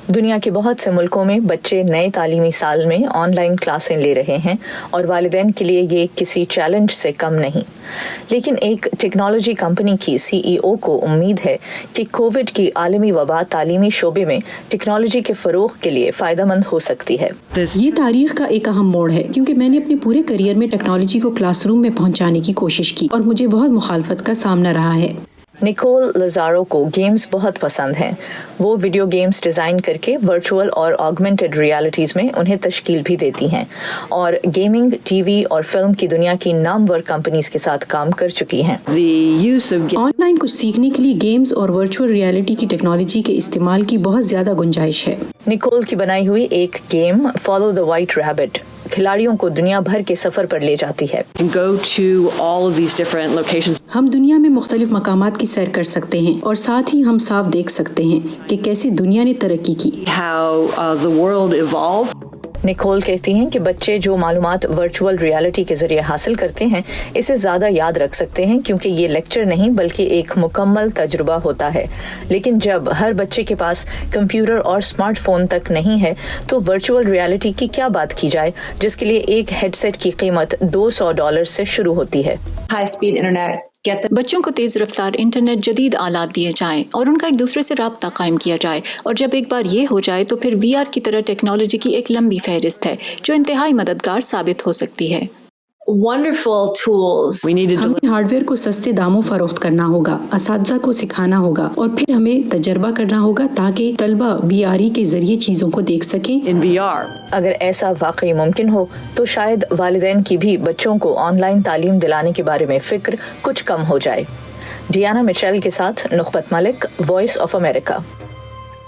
دنیا کے بہت سے ملکوں میں بچے نئے تعلیمی سال میں آن لائن کلاسیں لے رہے ہیں اور والدین کے لیے یہ کسی چیلنج سے کم نہیں. لیکن ایک ٹیکنالوجی کمپنی کی CEO کو امید ہے کہ کووڈ کی عالمی وبا تعلیمی شعبے میں ٹیکنالوجی کے فروغ کے لیے فائدہ مند ہو سکتی ہے. یہ تاریخ کا ایک اہم موڑ ہے کیونکہ میں نے اپنے پورے کیریئر میں ٹیکنالوجی کو کلاس روم میں پہنچانے کی کوشش کی اور مجھے بہت مخالفت کا سامنا رہا ہے. نیکول لزارو کو گیمز بہت پسند ہیں. وہ ویڈیو گیمز ڈیزائن کر کے ورچوئل اور آگمنٹڈ ریالٹیز میں انہیں تشکیل بھی دیتی ہیں اور گیمنگ، ٹی وی اور فلم کی دنیا کی نامور کمپنیز کے ساتھ کام کر چکی ہیں. آن لائن کچھ سیکھنے کے لیے گیمز اور ورچوئل ریالٹی کی ٹیکنالوجی کے استعمال کی بہت زیادہ گنجائش ہے. نیکول کی بنائی ہوئی ایک game follow the white rabbit کھلاڑیوں کو دنیا بھر کے سفر پر لے جاتی ہے. ہم دنیا میں مختلف مقامات کی سیر کر سکتے ہیں اور ساتھ ہی ہم صاف دیکھ سکتے ہیں کہ کیسے دنیا نے ترقی کی. نیکول کہتی ہیں کہ بچے جو معلومات ورچوئل ریالٹی کے ذریعے حاصل کرتے ہیں اسے زیادہ یاد رکھ سکتے ہیں کیونکہ یہ لیکچر نہیں بلکہ ایک مکمل تجربہ ہوتا ہے. لیکن جب ہر بچے کے پاس کمپیوٹر اور اسمارٹ فون تک نہیں ہے تو ورچوئل ریالٹی کی کیا بات کی جائے جس کے لیے ایک ہیڈ سیٹ کی قیمت $200 سے شروع ہوتی ہے. ہائی اسپیڈ انٹرنیٹ، بچوں کو تیز رفتار انٹرنیٹ، جدید آلات دیے جائیں اور ان کا ایک دوسرے سے رابطہ قائم کیا جائے. اور جب ایک بار یہ ہو جائے تو پھر VR کی طرح ٹیکنالوجی کی ایک لمبی فہرست ہے جو انتہائی مددگار ثابت ہو سکتی ہے. wonderful tools. ہمیں ہارڈ ویئر کو سستے داموں فروخت کرنا ہوگا، اساتذہ کو سکھانا ہوگا اور پھر ہمیں تجربہ کرنا ہوگا تاکہ طلبہ VR کے ذریعے چیزوں کو دیکھ سکیں. اگر ایسا واقعی ممکن ہو تو شاید والدین کی بھی بچوں کو آن لائن تعلیم دلانے کے بارے میں فکر کچھ کم ہو جائے. ڈیانا مچیل کے ساتھ نخبت ملک، وائس آف امریکہ.